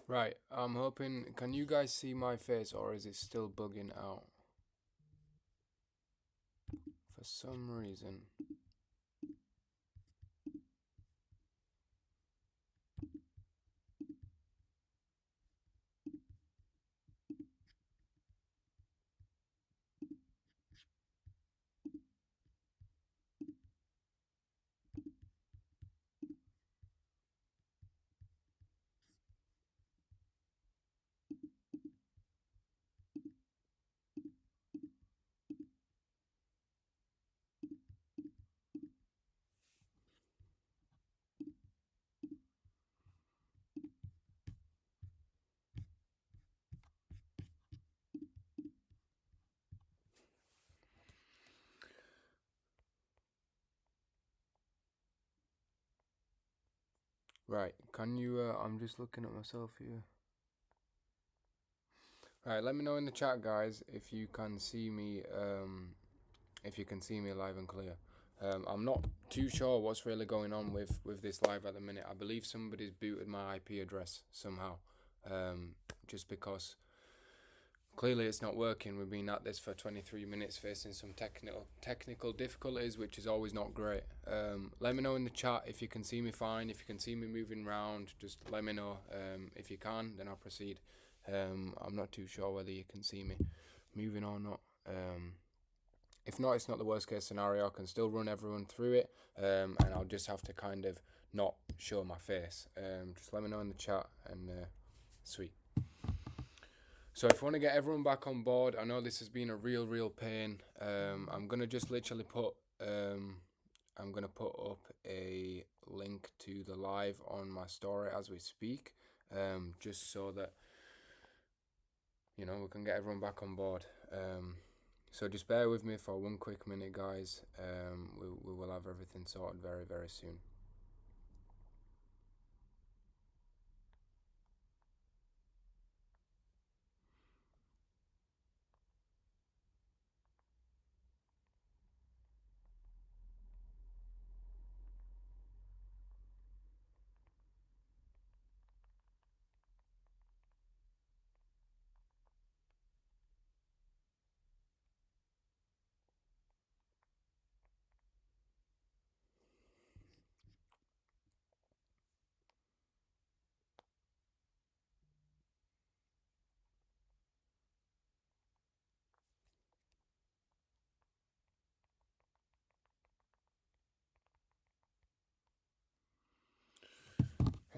Right, I'm hoping. Can you guys see my face or is it still bugging out? For some reason. Right, can you, I'm just looking at myself here. Right, let me know in the chat, guys, if you can see me, live and clear. I'm not too sure what's really going on with this live at the minute. I believe somebody's booted my IP address somehow, just because clearly it's not working. We've been at this for 23 minutes facing some technical difficulties, which is always not great. Let me know in the chat if you can see me fine, if you can see me moving around, just let me know. If you can, then I'll proceed. I'm not too sure whether you can see me moving or not. If not, it's not the worst case scenario. I can still run everyone through it, and I'll just have to kind of not show my face. Just let me know in the chat, and sweet. So if you want to get everyone back on board, I know this has been a real pain. I'm gonna just literally put I'm gonna put up a link to the live on my story as we speak, just so that we can get everyone back on board. So just bear with me for one quick minute, guys. We will have everything sorted very soon.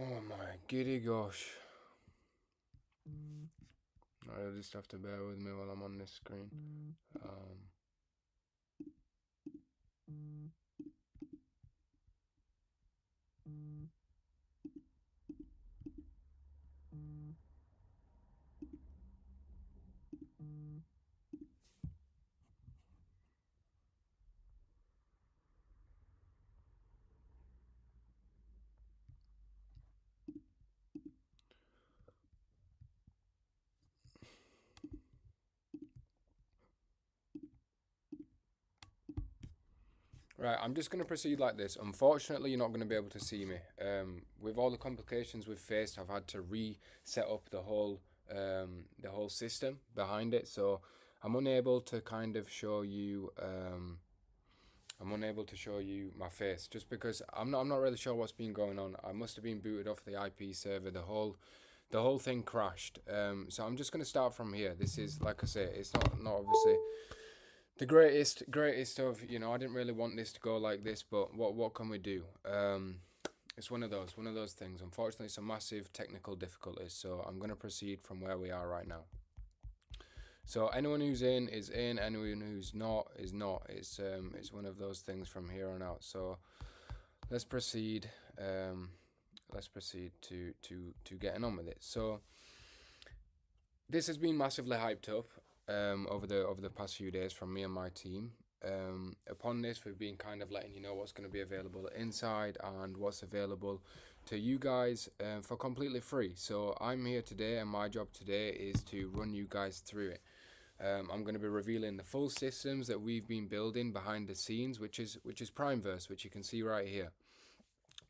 Oh my giddy gosh. I'll just have to bear with me while I'm on this screen. Right, I'm just going to proceed like this. Unfortunately, you're not going to be able to see me. With all the complications we've faced, I've had to reset up the whole system behind it. So I'm unable to kind of show you. I'm unable to show you my face just because I'm not really sure what's been going on. I must have been booted off the IP server. The whole thing crashed. So I'm just going to start from here. This is, like I say, it's not obviously the greatest of, I didn't really want this to go like this, but what can we do? It's one of those things. Unfortunately, some massive technical difficulties, so I'm going to proceed from where we are right now. So anyone who's in is in, anyone who's not is not. It's one of those things from here on out. So let's proceed. Let's proceed to getting on with it. So this has been massively hyped up over the past few days from me and my team. Upon this, we've been kind of letting you know what's going to be available inside and what's available to you guys for completely free. So I'm here today, and my job today is to run you guys through it. I'm going to be revealing the full systems that we've been building behind the scenes, which is PrimeVerse, which you can see right here.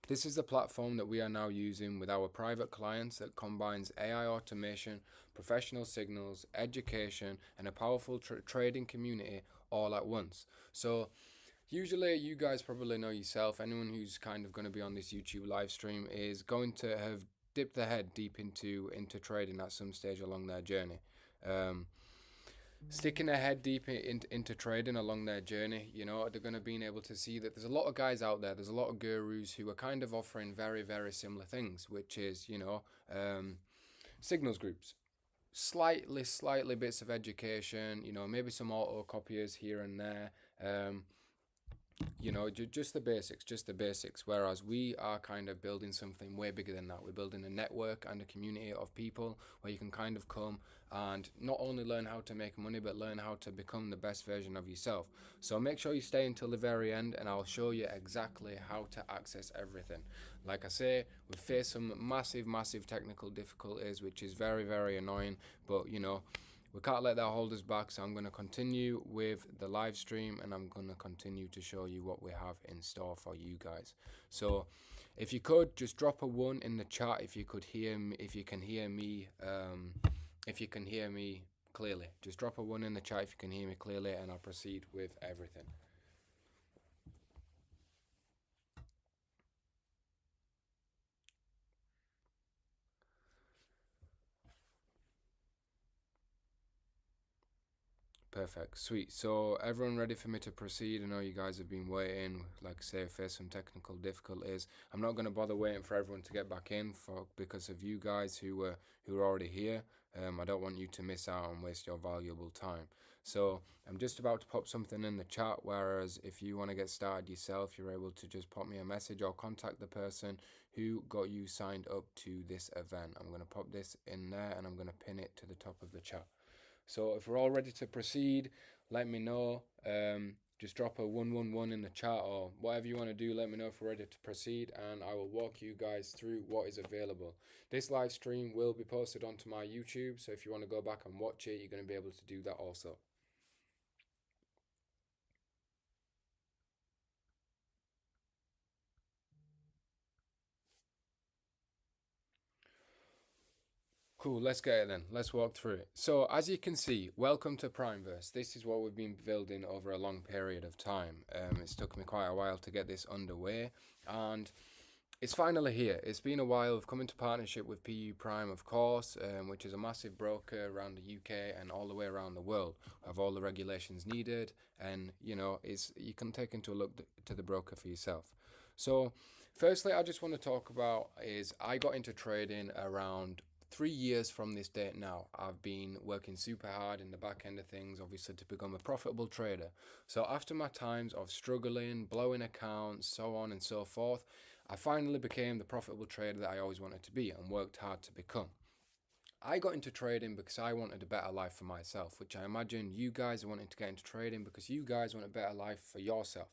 This is the platform that we are now using with our private clients that combines AI automation, professional signals, education, and a powerful trading community all at once. So, usually, you guys probably know yourself, anyone who's kind of going to be on this YouTube live stream is going to have dipped their head deep into trading at some stage along their journey. Um, Sticking their head deep into trading along their journey, they're going to be able to see that there's a lot of guys out there, there's a lot of gurus who are kind of offering very, very similar things, which is, signals groups. Slightly bits of education, maybe some auto copiers here and there. Just the basics, just the basics. Whereas we are kind of building something way bigger than that. We're building a network and a community of people where you can kind of come and not only learn how to make money, but learn how to become the best version of yourself. So make sure you stay until the very end, and I'll show you exactly how to access everything. Like I say, we've faced some massive technical difficulties, which is very, very annoying, but we can't let that hold us back, so I'm going to continue with the live stream, and I'm going to continue to show you what we have in store for you guys. So if you could just drop a 1 in the chat if you could hear me, if you can hear me, if you can hear me clearly. Just drop a 1 in the chat if you can hear me clearly, and I'll proceed with everything. Perfect, sweet. So everyone ready for me to proceed? I know you guys have been waiting. Like I say, face some technical difficulties. I'm not going to bother waiting for everyone to get back in because of you guys who are already here. I don't want you to miss out and waste your valuable time. So I'm just about to pop something in the chat. Whereas if you want to get started yourself, you're able to just pop me a message or contact the person who got you signed up to this event. I'm going to pop this in there and I'm going to pin it to the top of the chat. So if we're all ready to proceed, let me know. Just drop a 111 in the chat or whatever you want to do. Let me know if we're ready to proceed, and I will walk you guys through what is available. This live stream will be posted onto my YouTube, so if you want to go back and watch it, you're going to be able to do that also. Cool, let's get it then. Let's walk through it. So, as you can see, welcome to PrimeVerse. This is what we've been building over a long period of time. It's took me quite a while to get this underway, and it's finally here. It's been a while. We've come into partnership with PU Prime, of course, which is a massive broker around the UK and all the way around the world. Have all the regulations needed, and you can take into a look to the broker for yourself. So, firstly, I just want to talk about is I got into trading around 3 years from this date now. I've been working super hard in the back end of things, obviously, to become a profitable trader. So after my times of struggling, blowing accounts, so on and so forth, I finally became the profitable trader that I always wanted to be and worked hard to become. I got into trading because I wanted a better life for myself, which I imagine you guys are wanting to get into trading because you guys want a better life for yourself.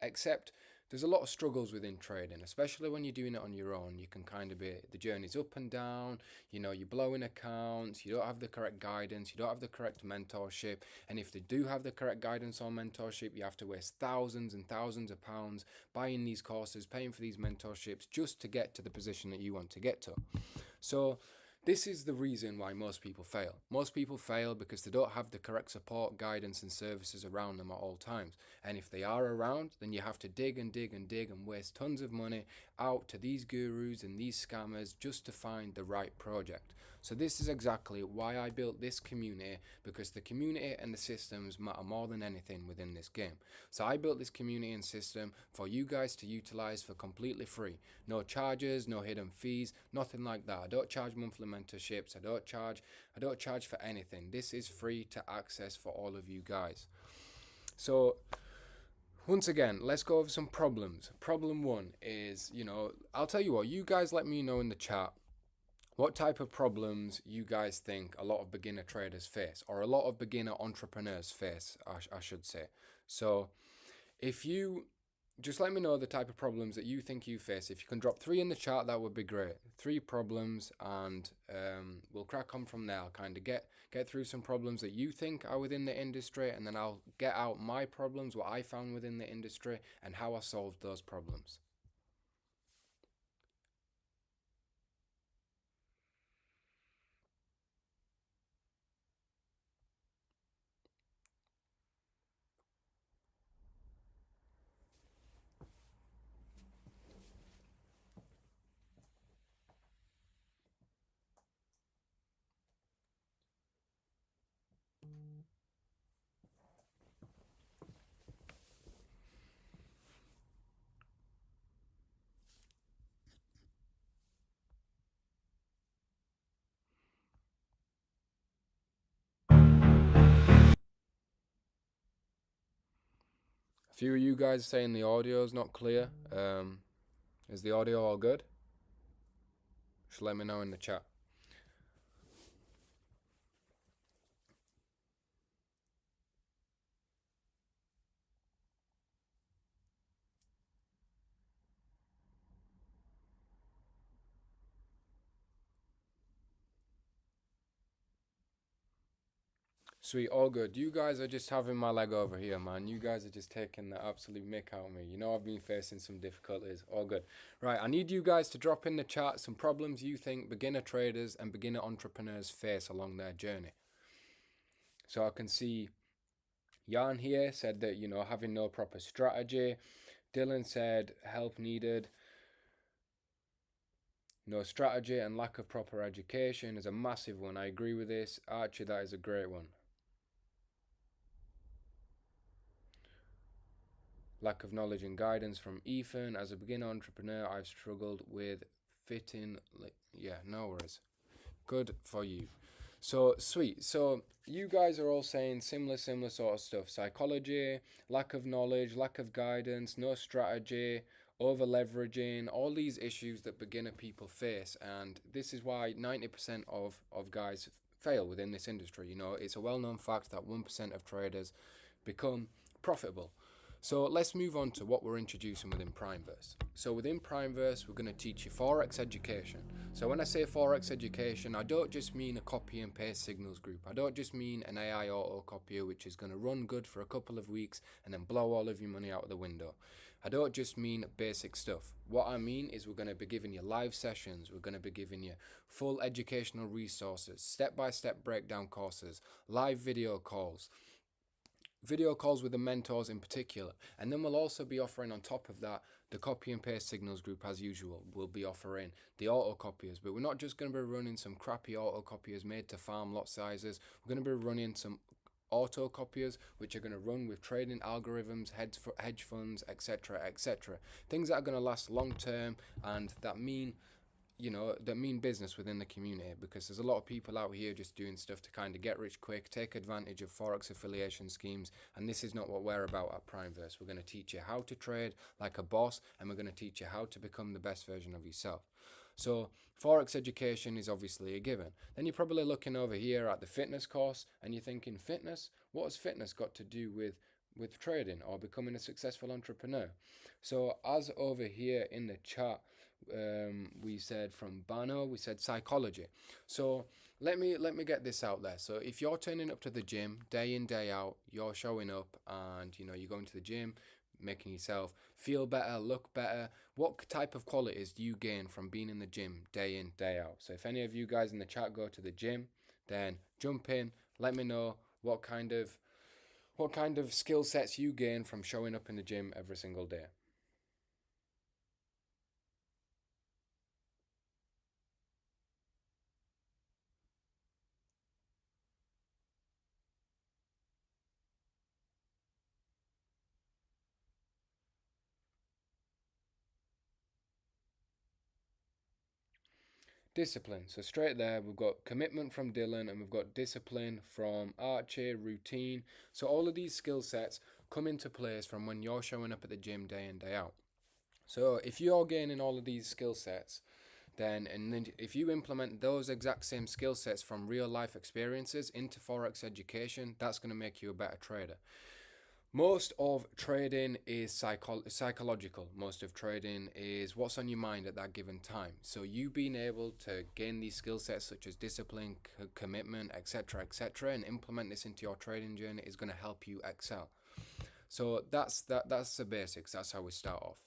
Except there's a lot of struggles within trading, especially when you're doing it on your own. You can kind of be, the journey's up and down, you're blowing accounts, you don't have the correct guidance, you don't have the correct mentorship. And if they do have the correct guidance or mentorship, you have to waste thousands and thousands of pounds buying these courses, paying for these mentorships just to get to the position that you want to get to. So this is the reason why most people fail. Most people fail because they don't have the correct support, guidance, and services around them at all times. And if they are around, then you have to dig and waste tons of money out to these gurus and these scammers just to find the right project. So this is exactly why I built this community, because the community and the systems matter more than anything within this game. So I built this community and system for you guys to utilize for completely free. No charges, no hidden fees, nothing like that. I don't charge monthly mentorships. I don't charge for anything. This is free to access for all of you guys. So once again, let's go over some problems. Problem one is, I'll tell you what, you guys let me know in the chat what type of problems you guys think a lot of beginner traders face, or a lot of beginner entrepreneurs face, I should say. So if you just let me know the type of problems that you think you face. If you can drop 3 in the chat, that would be great. 3 problems, and we'll crack on from there. I'll kind of get through some problems that you think are within the industry, and then I'll get out my problems, what I found within the industry, and how I solved those problems. few of you guys saying the audio is not clear. Is the audio all good? Just let me know in the chat. Sweet, all good. You guys are just having my leg over here, man. You guys are just taking the absolute mick out of me. You know I've been facing some difficulties. All good. Right, I need you guys to drop in the chat some problems you think beginner traders and beginner entrepreneurs face along their journey. So I can see Jan here said that, having no proper strategy. Dylan said help needed. No strategy and lack of proper education is a massive one. I agree with this. Archie, that is a great one. Lack of knowledge and guidance from Ethan. As a beginner entrepreneur, I've struggled with fitting. Yeah, no worries. Good for you. So sweet. So you guys are all saying similar sort of stuff. Psychology, lack of knowledge, lack of guidance, no strategy, over leveraging, all these issues that beginner people face. And this is why 90% of guys fail within this industry. It's a well-known fact that 1% of traders become profitable. So let's move on to what we're introducing within PrimeVerse. So within PrimeVerse, we're going to teach you Forex education. So when I say Forex education, I don't just mean a copy and paste signals group. I don't just mean an AI auto copier which is going to run good for a couple of weeks and then blow all of your money out of the window. I don't just mean basic stuff. What I mean is we're going to be giving you live sessions. We're going to be giving you full educational resources, step-by-step breakdown courses, live video calls with the mentors in particular. And then we'll also be offering on top of that the copy and paste signals group as usual. We'll be offering the auto copiers, but we're not just going to be running some crappy auto copiers made to farm lot sizes. We're going to be running some auto copiers which are going to run with trading algorithms, hedge funds, etc. Things that are going to last long term and that mean business within the community, because there's a lot of people out here just doing stuff to kind of get rich quick, take advantage of Forex affiliation schemes, and this is not what we're about at PrimeVerse. We're going to teach you how to trade like a boss, and we're going to teach you how to become the best version of yourself. So Forex education is obviously a given. Then you're probably looking over here at the fitness course, and you're thinking, fitness? What has fitness got to do with trading or becoming a successful entrepreneur? So as over here in the chat, we said from Bano, we said psychology. So let me get this out there. So if you're turning up to the gym day in, day out, you're showing up and you're going to the gym, making yourself feel better, look better, what type of qualities do you gain from being in the gym day in, day out? So if any of you guys in the chat go to the gym, then jump in, let me know what kind of skill sets you gain from showing up in the gym every single day. Discipline. So straight there, we've got commitment from Dylan and we've got discipline from Archie, routine. So all of these skill sets come into place from when you're showing up at the gym day in, day out. So if you're gaining all of these skill sets, then if you implement those exact same skill sets from real life experiences into Forex education, that's going to make you a better trader. Most of trading is psychological. Most of trading is what's on your mind at that given time. So you being able to gain these skill sets such as discipline, commitment, etc., and implement this into your trading journey is going to help you excel. So that's the basics. That's how we start off.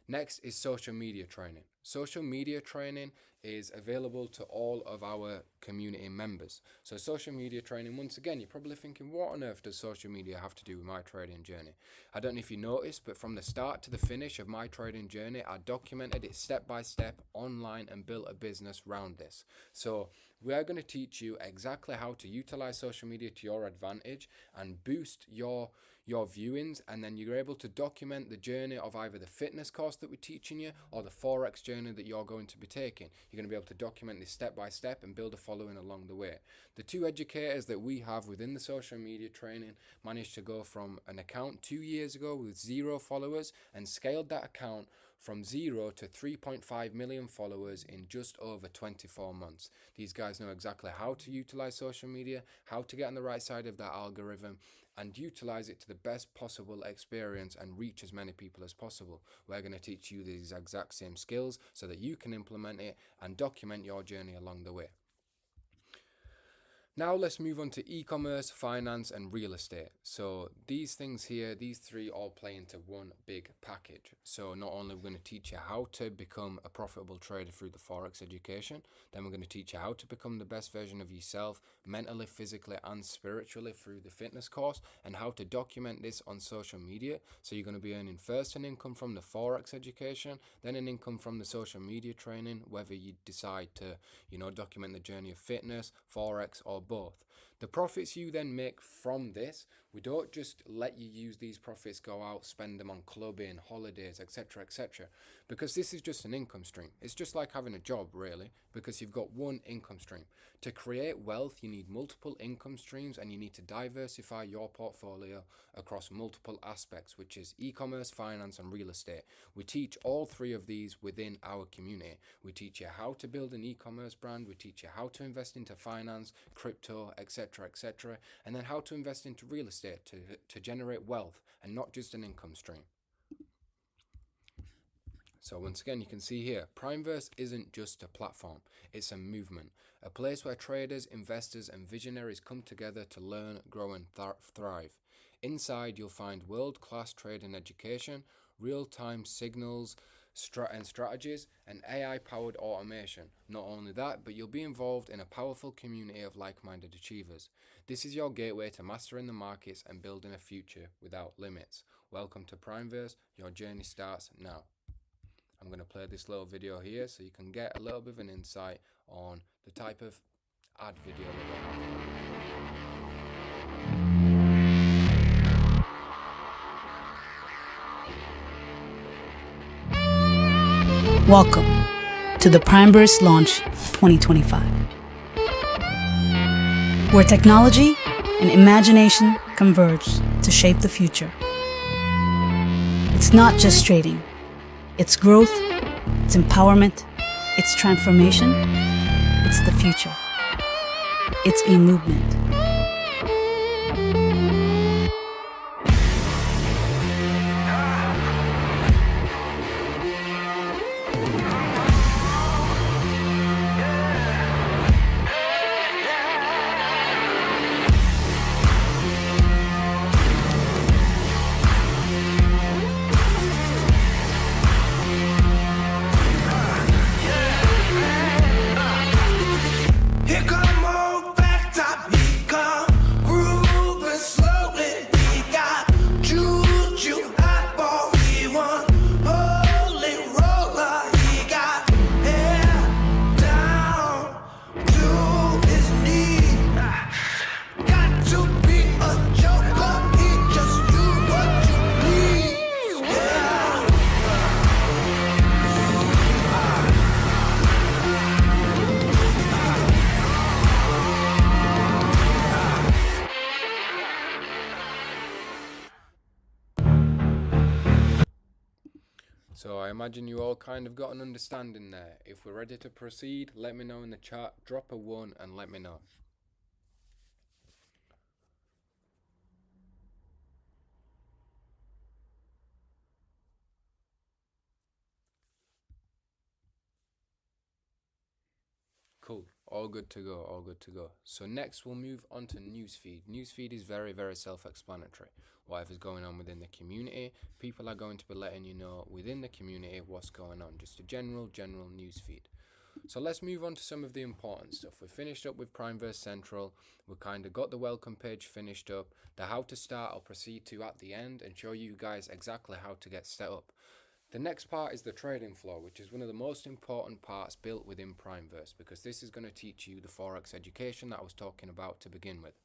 Next is social media training. Social media training is available to all of our community members. So social media training, once again, you're probably thinking, what on earth does social media have to do with my trading journey? I don't know if you noticed, but from the start to the finish of my trading journey, I documented it step by step online and built a business around this. So we are going to teach you exactly how to utilize social media to your advantage and boost your viewings, and then you're able to document the journey of either the fitness course that we're teaching you or the Forex journey that you're going to be taking. You're going to be able to document this step by step and build a following along the way. The two educators that we have within the social media training managed to go from an account 2 years ago with 0 followers and scaled that account from 0 to 3.5 million followers in just over 24 months. These guys know exactly how to utilize social media, how to get on the right side of that algorithm, and utilize it to the best possible experience and reach as many people as possible. We're going to teach you these exact same skills so that you can implement it and document your journey along the way. Now let's move on to e-commerce, finance, and real estate. So these things here, these three all play into one big package. So not only are we going to teach you how to become a profitable trader through the Forex education, then we're going to teach you how to become the best version of yourself, mentally, physically, and spiritually through the fitness course, and how to document this on social media. So you're going to be earning first an income from the Forex education, then an income from the social media training, whether you decide to, document the journey of fitness, Forex, or both. The profits you then make from this, we don't just let you use these profits, go out, spend them on clubbing, holidays, etc., etc. Because this is just an income stream. It's just like having a job, really, because you've got one income stream. To create wealth, you need multiple income streams and you need to diversify your portfolio across multiple aspects, which is e-commerce, finance, and real estate. We teach all three of these within our community. We teach you how to build an e-commerce brand, we teach you how to invest into finance, crypto, etc., etc., and then how to invest into real estate to generate wealth and not just an income stream. So once again, you can see here, PrimeVerse isn't just a platform, it's a movement, a place where traders, investors, and visionaries come together to learn, grow, and thrive. Inside, you'll find world-class trading education, real-time signals, and strategies, and AI-powered automation. Not only that, but you'll be involved in a powerful community of like-minded achievers. This is your gateway to mastering the markets and building a future without limits. Welcome to PrimeVerse. Your journey starts now. I'm going to play this little video here so you can get a little bit of an insight on the type of ad video that we're Welcome to the PrimeVerse Launch 2025, where technology and imagination converge to shape the future. It's not just trading. It's growth, it's empowerment, it's transformation, it's the future. It's a movement. So I imagine you all kind of got an understanding there. If we're ready to proceed, let me know in the chat, drop a 1 and let me know. Cool, all good to go, all good to go. So next we'll move on to newsfeed. Newsfeed is very, very self-explanatory. Whatever's going on within the community, people are going to be letting you know within the community what's going on. Just a general newsfeed. So let's move on to some of the important stuff. We finished up with PrimeVerse Central. We kind of got the welcome page finished up. The how to start I'll proceed to at the end and show you guys exactly how to get set up. The next part is the trading floor, which is one of the most important parts built within PrimeVerse, because this is going to teach you the Forex education that I was talking about to begin with.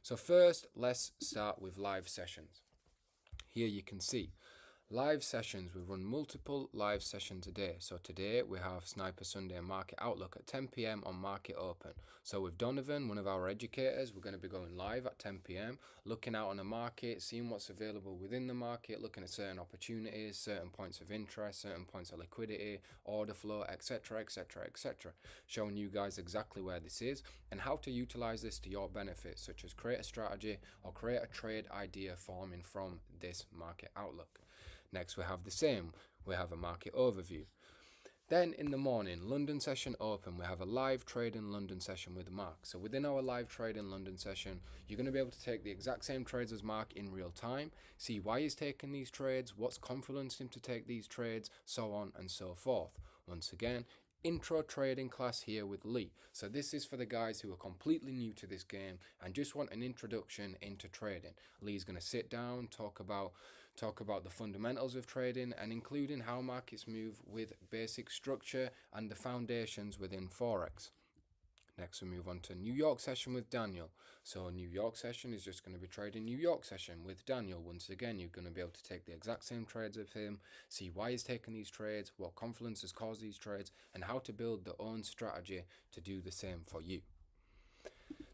So first, let's start with live sessions. Here you can see Live sessions. We run multiple live sessions a day. So today we have Sniper Sunday and Market Outlook at 10 p.m. on Market Open. So with Donovan, one of our educators, we're going to be going live at 10 p.m. looking out on the market, seeing what's available within the market, looking at certain opportunities, certain points of interest, certain points of liquidity, order flow, etc., etc., etc. Showing you guys exactly where this is and how to utilize this to your benefit, such as create a strategy or create a trade idea forming from this market outlook. Next, we have the same. We have a market overview. Then in the morning, London session open, we have a live trade in London session with Mark. So within our live trade in London session, you're going to be able to take the exact same trades as Mark in real time, see why he's taking these trades, what's confluenced him to take these trades, so on and so forth. Once again, intro trading class here with Lee. So this is for the guys who are completely new to this game and just want an introduction into trading. Lee's going to sit down, talk about the fundamentals of trading and including how markets move with basic structure and the foundations within Forex. Next we move on to New York session with Daniel. So New York session is just going to be trading New York session with Daniel. Once again, you're going to be able to take the exact same trades of him, see why he's taking these trades, what confluence has caused these trades, and how to build their own strategy to do the same for you.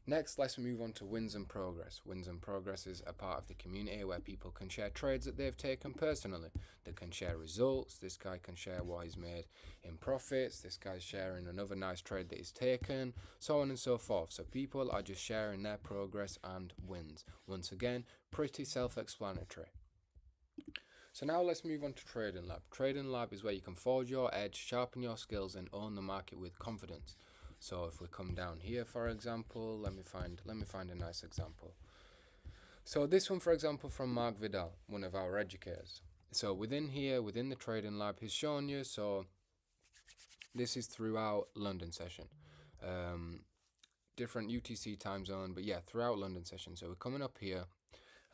Next, let's move on to Wins and Progress. Wins and Progress is a part of the community where people can share trades that they've taken personally. They can share results. This guy can share what he's made in profits. This guy's sharing another nice trade that he's taken, so on and so forth. So people are just sharing their progress and wins. Once again, pretty self-explanatory. So now let's move on to Trading Lab. Trading Lab is where you can forge your edge, sharpen your skills, and own the market with confidence. So if we come down here, for example, let me find a nice example. So this one, for example, from Mark Vidal, one of our educators. So within here, within the Trading Lab, he's shown you. So this is throughout London session, different UTC time zone, but yeah, throughout London session. So we're coming up here.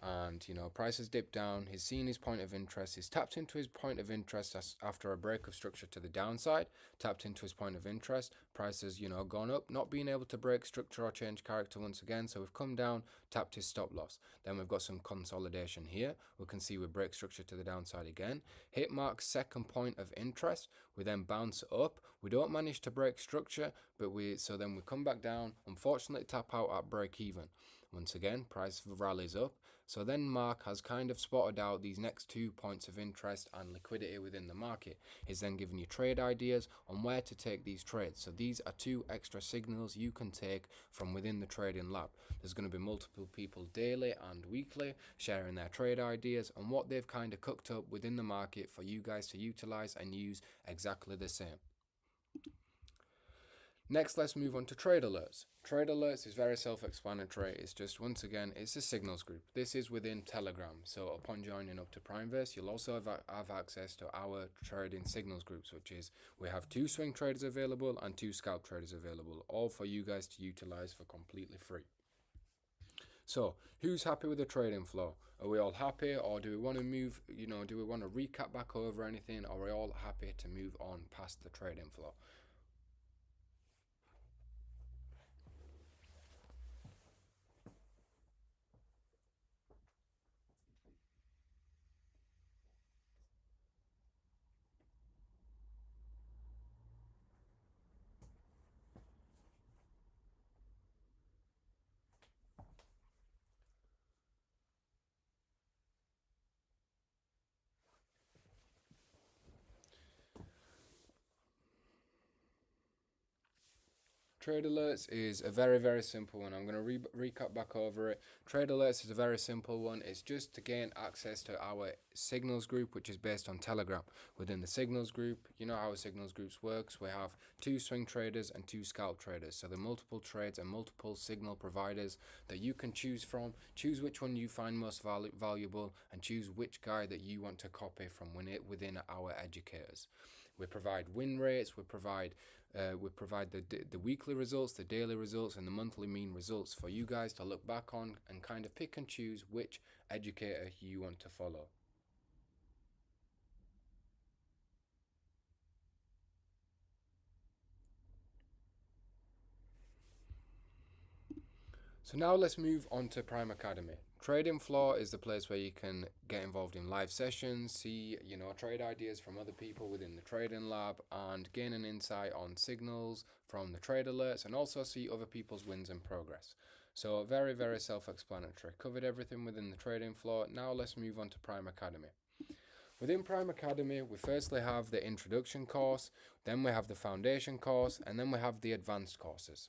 And price has dipped down. He's seen his point of interest. He's tapped into his point of interest after a break of structure to the downside. Tapped into his point of interest. Price has gone up, not being able to break structure or change character once again. So we've come down, tapped his stop loss. Then we've got some consolidation here. We can see we break structure to the downside again. Hit Mark's second point of interest. We then bounce up. We don't manage to break structure, but then we come back down. Unfortunately, tap out at break even. Once again, price rallies up. So then Mark has kind of spotted out these next 2 points of interest and liquidity within the market. He's then giving you trade ideas on where to take these trades. So these are 2 extra signals you can take from within the Trading Lab. There's going to be multiple people daily and weekly sharing their trade ideas and what they've kind of cooked up within the market for you guys to utilize and use exactly the same. Next, let's move on to Trade Alerts. Trade Alerts is very self-explanatory. It's just, once again, it's a signals group. This is within Telegram. So upon joining up to PrimeVerse, you'll also have access to our trading signals groups, which is we have 2 swing traders available and 2 scalp traders available, all for you guys to utilize for completely free. So who's happy with the trading flow? Are we all happy, or do we want to move, do we want to recap back over anything, or are we all happy to move on past the trading flow? Trade Alerts is a very, very simple one. I'm going to recap back over it. Trade Alerts is a very simple one. It's just to gain access to our signals group, which is based on Telegram. Within the signals group, you know how our signals groups works. We have 2 swing traders and 2 scalp traders. So the multiple trades and multiple signal providers that you can choose from. Choose which one you find most valuable and choose which guy that you want to copy from within our educators. We provide win rates, we provide the weekly results, the daily results, and the monthly mean results for you guys to look back on and kind of pick and choose which educator you want to follow. So now let's move on to Prime Academy. trading floor is the place where you can get involved in live sessions, see, trade ideas from other people within the trading lab, and gain an insight on signals from the trade alerts, and also see other people's wins and progress. So very, very self-explanatory. Covered everything within the trading floor. Now let's move on to Prime Academy. Within Prime Academy, we firstly have the introduction course, then we have the foundation course, and then we have the advanced courses.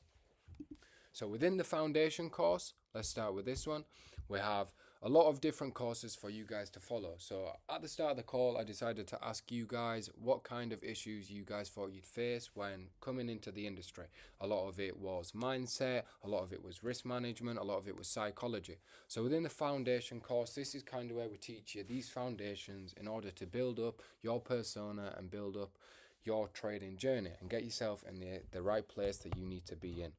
So within the foundation course, let's start with this one. We have a lot of different courses for you guys to follow. So at the start of the call, I decided to ask you guys what kind of issues you guys thought you'd face when coming into the industry. A lot of it was mindset, a lot of it was risk management, a lot of it was psychology. So within the foundation course, this is kind of where we teach you these foundations in order to build up your persona and build up your trading journey and get yourself in the right place that you need to be in.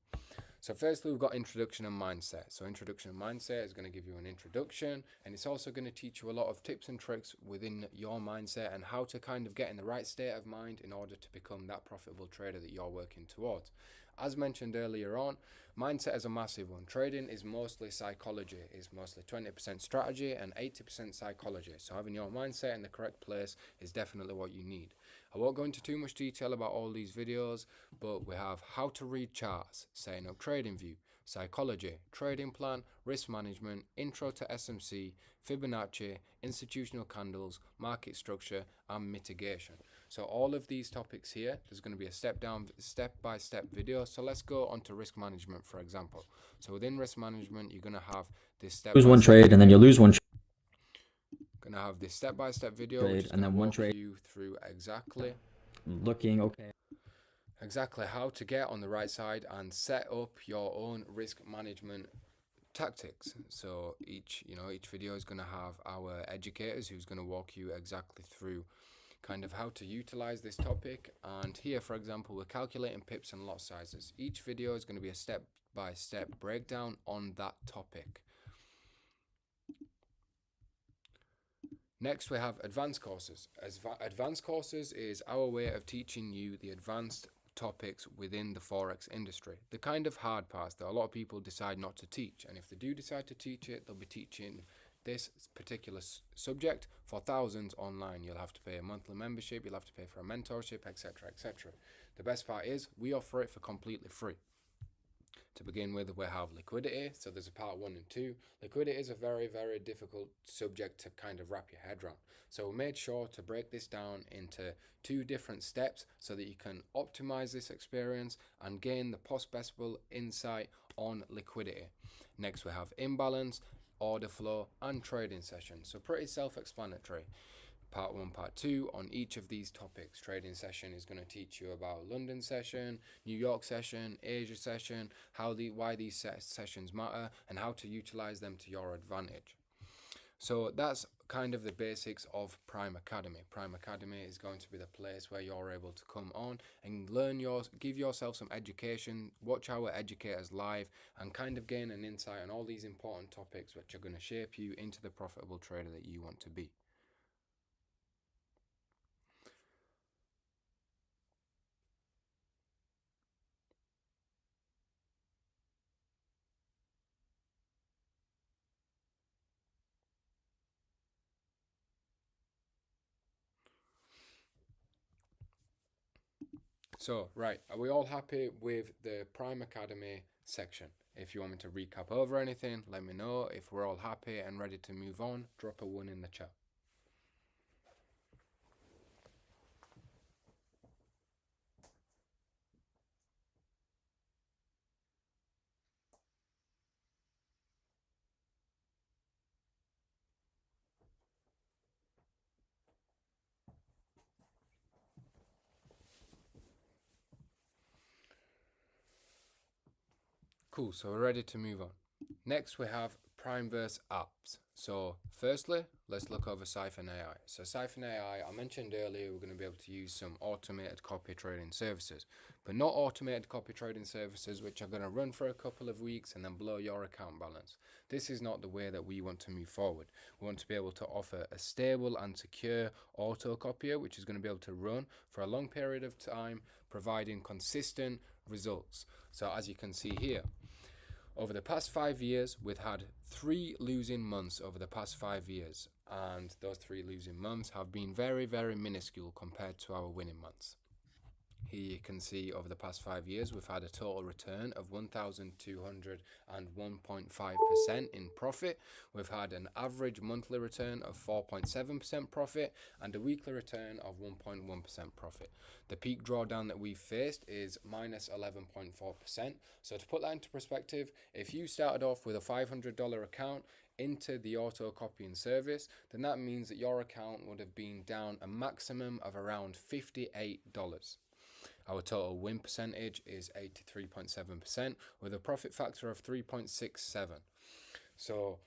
So firstly, we've got introduction and mindset. So introduction and mindset is going to give you an introduction, and it's also going to teach you a lot of tips and tricks within your mindset and how to kind of get in the right state of mind in order to become that profitable trader that you're working towards. As mentioned earlier on, mindset is a massive one. Trading is mostly psychology. It's mostly 20% strategy and 80% psychology. So having your mindset in the correct place is definitely what you need. I won't go into too much detail about all these videos, but we have how to read charts, setting up trading view, psychology, trading plan, risk management, intro to SMC, Fibonacci, institutional candles, market structure, and mitigation. So all of these topics here, there's going to be a step-by-step video. So let's go on to risk management, for example. So within risk management, you're going to have this step-by-step lose one trade and then you lose one Gonna have this step-by-step video which is and gonna then one walk trade you through exactly how to get on the right side and set up your own risk management tactics. So each video is going to have our educators who's going to walk you exactly through kind of how to utilize this topic. And here, for example, we're calculating pips and lot sizes. Each video is going to be a step-by-step breakdown on that topic. Next, we have advanced courses. Advanced courses is our way of teaching you the advanced topics within the Forex industry. The kind of hard parts that a lot of people decide not to teach. And if they do decide to teach it, they'll be teaching this particular subject for thousands online. You'll have to pay a monthly membership, you'll have to pay for a mentorship, etc., etc. The best part is we offer it for completely free. To begin with, we have liquidity. So there's a part 1 and 2. Liquidity is a very, very difficult subject to kind of wrap your head around. So we made sure to break this down into 2 different steps so that you can optimize this experience and gain the possible insight on liquidity. Next, we have imbalance, order flow, and trading sessions. So pretty self-explanatory. Part 1, Part 2 on each of these topics. Trading session is going to teach you about London session, New York session, Asia session, why these sessions matter, and how to utilize them to your advantage. So that's kind of the basics of Prime Academy. Prime Academy is going to be the place where you're able to come on and give yourself some education, watch our educators live, and kind of gain an insight on all these important topics which are going to shape you into the profitable trader that you want to be. So, right, are we all happy with the Prime Academy section? If you want me to recap over anything, let me know. If we're all happy and ready to move on, drop a 1 in the chat. Cool, so we're ready to move on. Next, we have PrimeVerse apps. So firstly, let's look over Siphon AI. So Siphon AI, I mentioned earlier, we're going to be able to use some automated copy trading services, but not automated copy trading services which are going to run for a couple of weeks and then blow your account balance. This is not the way that we want to move forward. We want to be able to offer a stable and secure auto copier which is going to be able to run for a long period of time, providing consistent results. So as you can see here, Over the past 5 years, we've had 3 losing months over the past 5 years, and those 3 losing months have been very, very minuscule compared to our winning months. Here you can see over the past 5 years we've had a total return of 1,201.5% in profit. We've had an average monthly return of 4.7% profit and a weekly return of 1.1% profit. The peak drawdown that we've faced is minus 11.4%. So to put that into perspective, if you started off with a $500 account into the auto copying service, then that means that your account would have been down a maximum of around $58. Our total win percentage is 83.7% with a profit factor of 3.67. So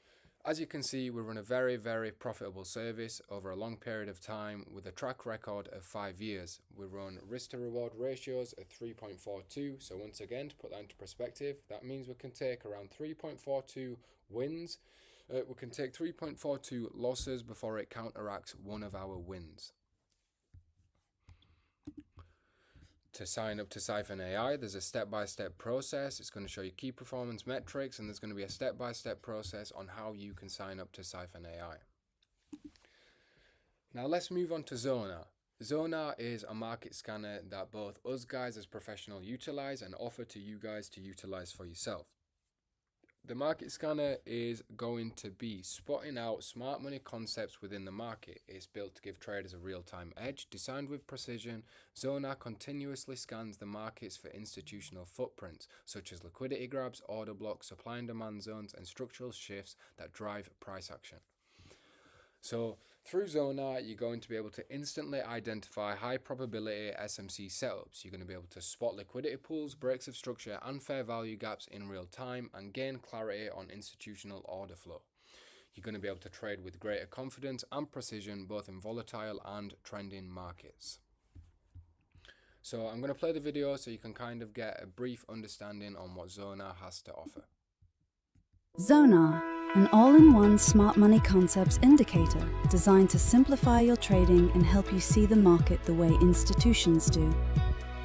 as you can see, we run a very, very profitable service over a long period of time with a track record of 5 years. We run risk to reward ratios at 3.42. So once again, to put that into perspective, that means we can take around 3.42 wins. We can take 3.42 losses before it counteracts one of our wins. To sign up to Siphon AI, there's a step-by-step process. It's going to show you key performance metrics, and there's going to be a step-by-step process on how you can sign up to Siphon AI. Now let's move on to Zonar. Zonar is a market scanner that both us guys as professionals utilize and offer to you guys to utilize for yourself. The market scanner is going to be spotting out smart money concepts within the market. It's built to give traders a real-time edge. Designed with precision, Zonar continuously scans the markets for institutional footprints, such as liquidity grabs, order blocks, supply and demand zones, and structural shifts that drive price action. So through Zonar, you're going to be able to instantly identify high probability SMC setups. You're going to be able to spot liquidity pools, breaks of structure, and fair value gaps in real time and gain clarity on institutional order flow. You're going to be able to trade with greater confidence and precision both in volatile and trending markets. So I'm going to play the video so you can kind of get a brief understanding on what Zonar has to offer. Zonar, an all-in-one smart money concepts indicator designed to simplify your trading and help you see the market the way institutions do.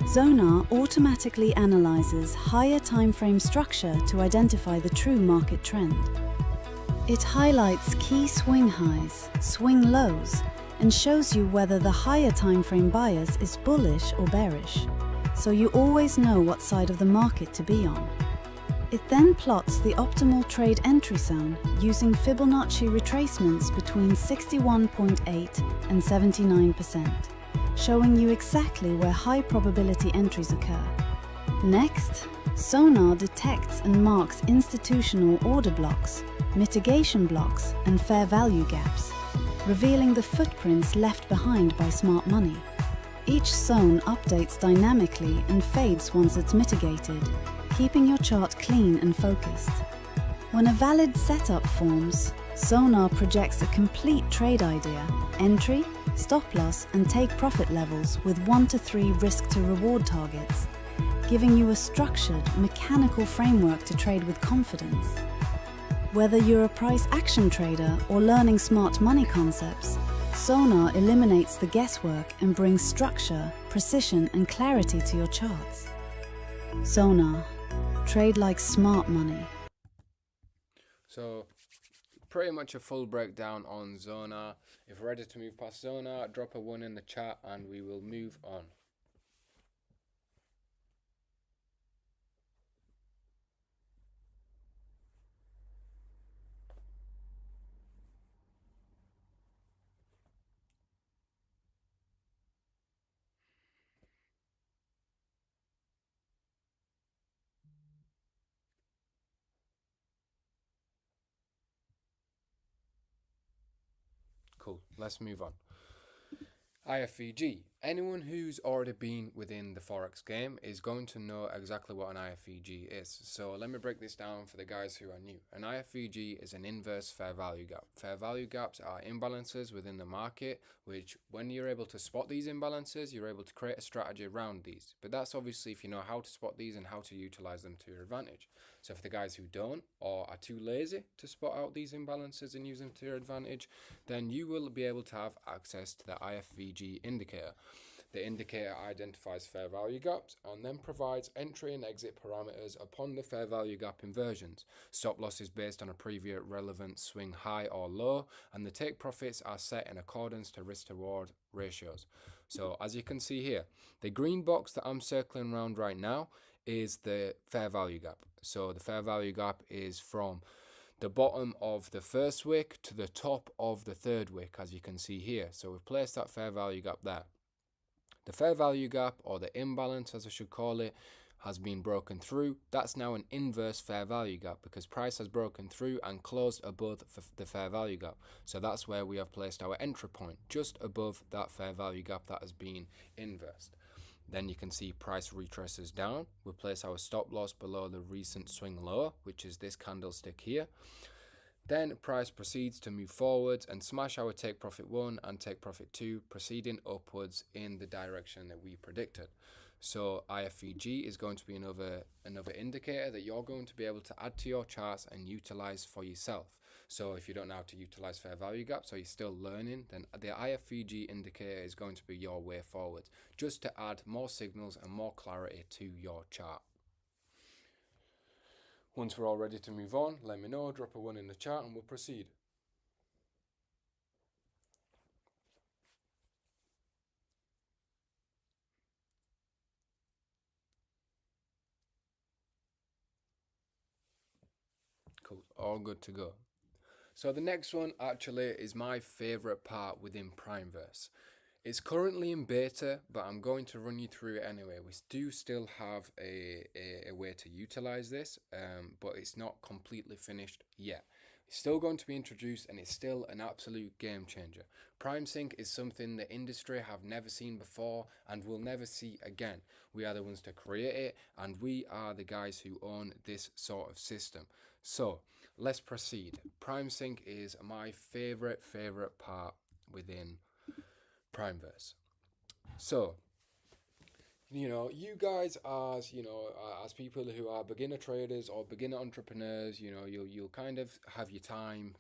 Zonar automatically analyzes higher time frame structure to identify the true market trend. It highlights key swing highs, swing lows, and shows you whether the higher time frame bias is bullish or bearish, so you always know what side of the market to be on. It then plots the optimal trade entry zone using Fibonacci retracements between 61.8 and 79%, showing you exactly where high probability entries occur. Next, Zonar detects and marks institutional order blocks, mitigation blocks, and fair value gaps, revealing the footprints left behind by smart money. Each zone updates dynamically and fades once it's mitigated, keeping your chart clean and focused. When a valid setup forms, Zonar projects a complete trade idea, entry, stop loss, and take profit levels with 1 to 3 risk to reward targets, giving you a structured, mechanical framework to trade with confidence. Whether you're a price action trader or learning smart money concepts, Zonar eliminates the guesswork and brings structure, precision, and clarity to your charts. Zonar. Trade like smart money. So pretty much a full breakdown on Zonar. If we're ready to move past Zonar, drop a 1 in the chat and we will move on. Cool, let's move on. IFVG. Anyone who's already been within the Forex game is going to know exactly what an IFVG is. So let me break this down for the guys who are new. An IFVG is an inverse fair value gap. Fair value gaps are imbalances within the market, which when you're able to spot these imbalances, you're able to create a strategy around these. But that's obviously if you know how to spot these and how to utilize them to your advantage. So for the guys who don't or are too lazy to spot out these imbalances and use them to your advantage, then you will be able to have access to the IFVG indicator. The indicator identifies fair value gaps and then provides entry and exit parameters upon the fair value gap inversions. Stop loss is based on a previous relevant swing high or low, and the take profits are set in accordance to risk to reward ratios. So as you can see here, the green box that I'm circling around right now is the fair value gap. So the fair value gap is from the bottom of the first wick to the top of the third wick, as you can see here. So we've placed that fair value gap there. The fair value gap, or the imbalance as I should call it, has been broken through. That's now an inverse fair value gap because price has broken through and closed above the fair value gap. So that's where we have placed our entry point, just above that fair value gap that has been inversed. Then you can see price retraces down. We'll place our stop loss below the recent swing low, which is this candlestick here. Then price proceeds to move forwards and smash our take profit 1 and take profit 2, proceeding upwards in the direction that we predicted. So IFVG is going to be another indicator that you're going to be able to add to your charts and utilize for yourself. So if you don't know how to utilize fair value gaps or you're still learning, then the IFVG indicator is going to be your way forward, just to add more signals and more clarity to your chart. Once we're all ready to move on, let me know, drop a 1 in the chat and we'll proceed. Cool, all good to go. So the next one actually is my favorite part within PrimeVerse. It's currently in beta, but I'm going to run you through it anyway. We do still have a way to utilize this, but it's not completely finished yet. It's still going to be introduced and it's still an absolute game changer. PrimeSync is something the industry have never seen before and will never see again. We are the ones to create it and we are the guys who own this sort of system. So let's proceed. PrimeSync is my favorite part within PrimeVerse. So, you guys as people who are beginner traders or beginner entrepreneurs, you'll kind of have your time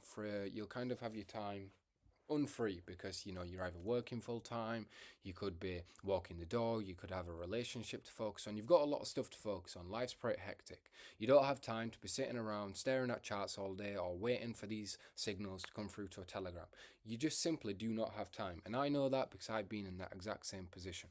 unfree because you're either working full time, you could be walking the dog, you could have a relationship to focus on. You've got a lot of stuff to focus on. Life's pretty hectic. You don't have time to be sitting around staring at charts all day or waiting for these signals to come through to a telegram. You just simply do not have time, and I know that because I've been in that exact same position.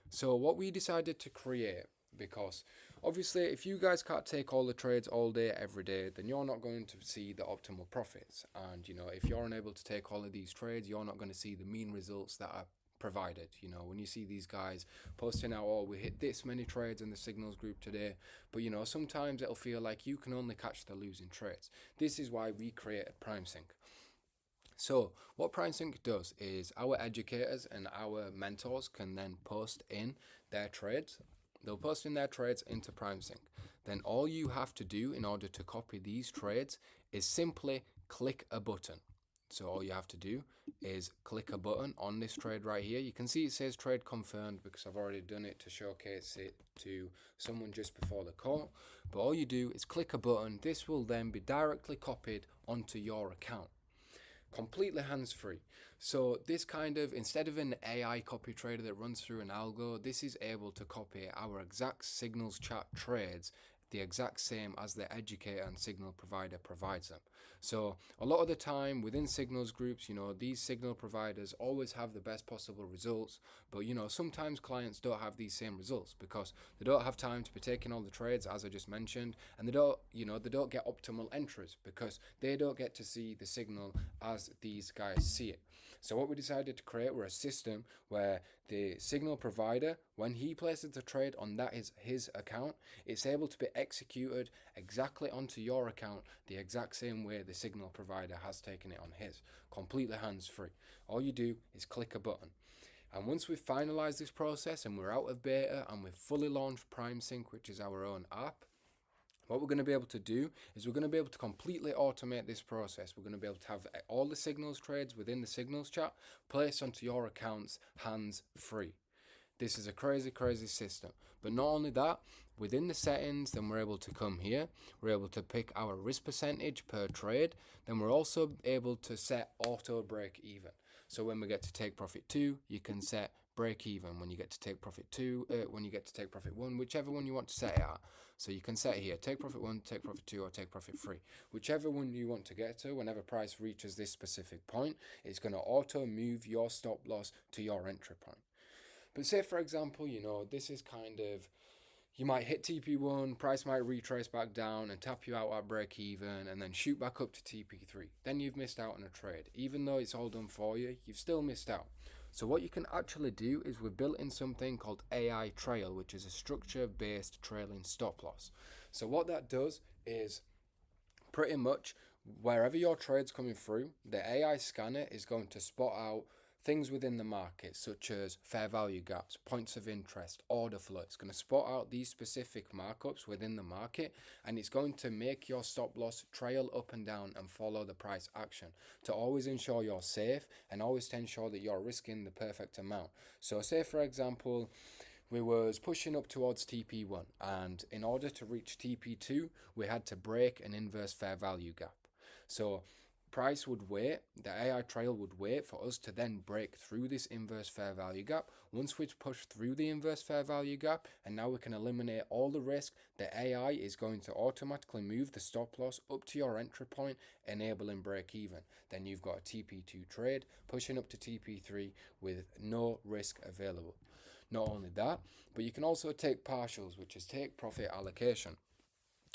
So what we decided to create, because obviously if you guys can't take all the trades all day every day, then you're not going to see the optimal profits. And if you're unable to take all of these trades, you're not going to see the mean results that are provided. When you see these guys posting out, oh, we hit this many trades in the signals group today, but sometimes it'll feel like you can only catch the losing trades. This is why we created PrimeSync. So what PrimeSync does is our educators and our mentors can then post in their trades. They'll post in their trades into PrimeSync. Then all you have to do in order to copy these trades is simply click a button. So all you have to do is click a button on this trade right here. You can see it says trade confirmed because I've already done it to showcase it to someone just before the call. But all you do is click a button. This will then be directly copied onto your account. Completely hands-free. So this kind of, instead of an AI copy trader that runs through an algo, this is able to copy our exact signals chat trades the exact same as the educator and signal provider provides them. So a lot of the time within signals groups, these signal providers always have the best possible results, but sometimes clients don't have these same results because they don't have time to be taking all the trades, as I just mentioned, and they don't get optimal entries because they don't get to see the signal as these guys see it. So what we decided to create were a system where the signal provider, when he places a trade on that is his account, it's able to be executed exactly onto your account the exact same way the signal provider has taken it on his, completely hands-free. All you do is click a button. And once we've finalized this process and we're out of beta and we've fully launched PrimeSync, which is our own app, what we're going to be able to do is we're going to be able to completely automate this process. We're going to be able to have all the signals trades within the signals chat placed onto your accounts hands-free. This is a crazy system. But not only that, within the settings, then we're able to come here. We're able to pick our risk percentage per trade. Then we're also able to set auto break even. So when we get to take profit 2, you can set break even, when you get to take profit 2, when you get to take profit 1, whichever one you want to set it at. So you can set it here, take profit 1, take profit 2, or take profit 3. Whichever one you want to get to, whenever price reaches this specific point, it's going to auto move your stop loss to your entry point. But say, for example, this is kind of, you might hit TP1, price might retrace back down and tap you out at break even and then shoot back up to TP3. Then you've missed out on a trade. Even though it's all done for you, you've still missed out. So what you can actually do is we've built in something called AI Trail, which is a structure-based trailing stop loss. So what that does is pretty much wherever your trade's coming through, the AI scanner is going to spot out things within the market, such as fair value gaps, points of interest, order flow. It's going to spot out these specific markups within the market, and it's going to make your stop loss trail up and down and follow the price action to always ensure you're safe and always to ensure that you're risking the perfect amount. So say, for example, we was pushing up towards TP1, and in order to reach TP2, we had to break an inverse fair value gap. So price would wait, the AI trail would wait for us to then break through this inverse fair value gap. Once we've pushed through the inverse fair value gap, and now we can eliminate all the risk, the AI is going to automatically move the stop loss up to your entry point, enabling break even. Then you've got a TP2 trade pushing up to TP3 with no risk available. Not only that, but you can also take partials, which is take profit allocation.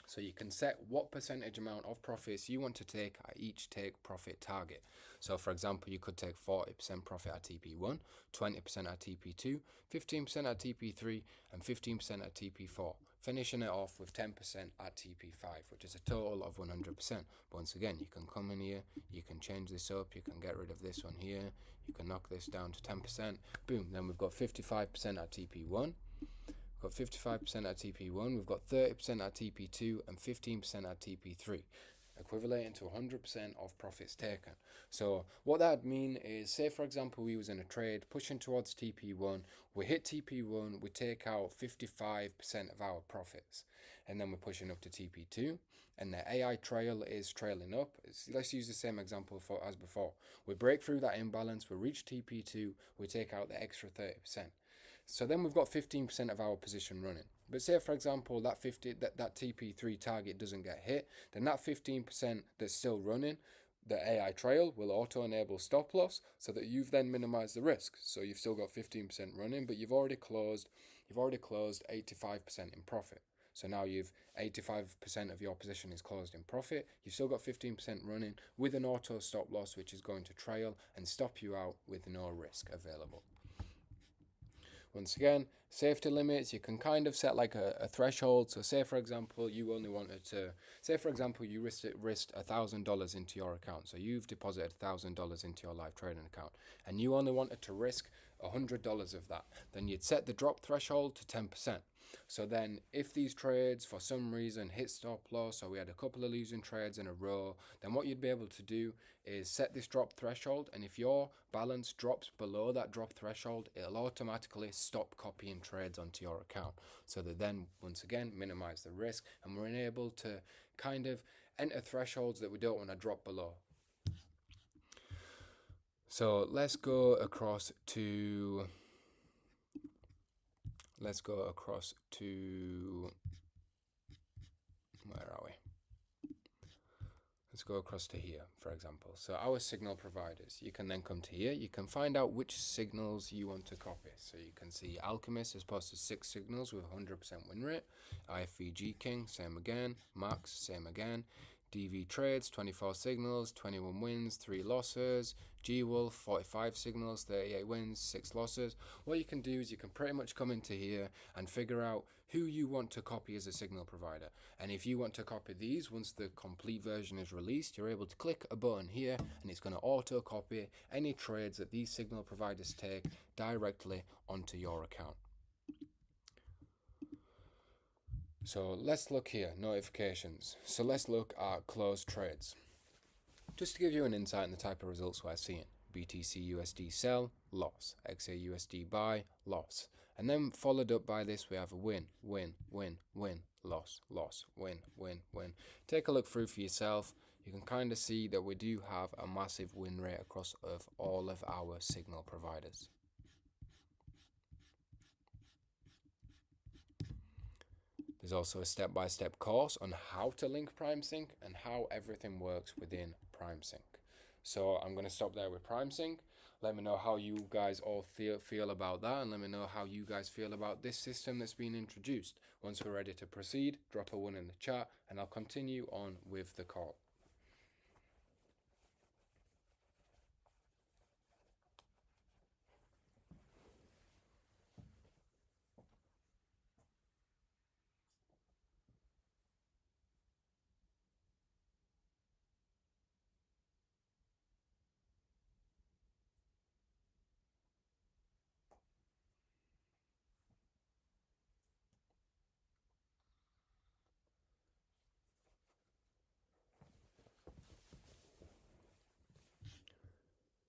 So you can set what percentage amount of profits you want to take at each take profit target. So for example, you could take 40% profit at TP1, 20% at TP2, 15% at TP3, and 15% at TP4, finishing it off with 10% at TP5, which is a total of 100%. Once again, you can come in here, you can change this up, you can get rid of this one here, you can knock this down to 10%, boom, then we've got 55% at TP1, got 55% at TP1, we've got 30% at TP2 and 15% at TP3, equivalent to 100% of profits taken. So what that mean is, say for example we was in a trade pushing towards TP1, we hit TP1, we take out 55% of our profits, and then we're pushing up to TP2, and the AI trail is trailing up. Let's use the same example as before. We break through that imbalance, we reach TP2, we take out the extra 30%. So then we've got 15% of our position running. But say for example that TP3 target doesn't get hit, then that 15% that's still running, the AI trail will auto enable stop loss so that you've then minimized the risk. So you've still got 15% running, but you've already closed 85% in profit. So now you've 85% of your position is closed in profit. You've still got 15% running with an auto stop loss, which is going to trail and stop you out with no risk available. Once again, safety limits, you can kind of set like a threshold. So say for example, you only wanted to, say for example, you risked $1,000 into your account. So you've deposited $1,000 into your live trading account and you only wanted to risk $100 of that. Then you'd set the drop threshold to 10%. So then if these trades for some reason hit stop loss, or we had a couple of losing trades in a row, then what you'd be able to do is set this drop threshold, and if your balance drops below that drop threshold, it'll automatically stop copying trades onto your account, so that then once again minimize the risk, and we're able to kind of enter thresholds that we don't want to drop below. So let's go across to where are we? Let's go across to here, for example. So our signal providers, you can then come to here, you can find out which signals you want to copy. So you can see Alchemist has posted 6 signals with 100% win rate, IFVG King, same again, Max, same again, DV Trades, 24 signals, 21 wins, 3 losses, G-Wolf, 45 signals, 38 wins, 6 losses. What you can do is you can pretty much come into here and figure out who you want to copy as a signal provider. And if you want to copy these, once the complete version is released, you're able to click a button here and it's going to auto copy any trades that these signal providers take directly onto your account. So let's look here, notifications. So let's look at closed trades. Just to give you an insight in the type of results we're seeing. BTC USD sell, loss. XA USD buy, loss. And then followed up by this, we have a win, win, win, win, loss, loss, win, win, win. Take a look through for yourself. You can kind of see that we do have a massive win rate across of all of our signal providers. There's also a step-by-step course on how to link PrimeSync and how everything works within PrimeSync. So I'm going to stop there with PrimeSync. Let me know how you guys all feel about that, and let me know how you guys feel about this system that's been introduced. Once we're ready to proceed, drop a 1 in the chat, and I'll continue on with the call.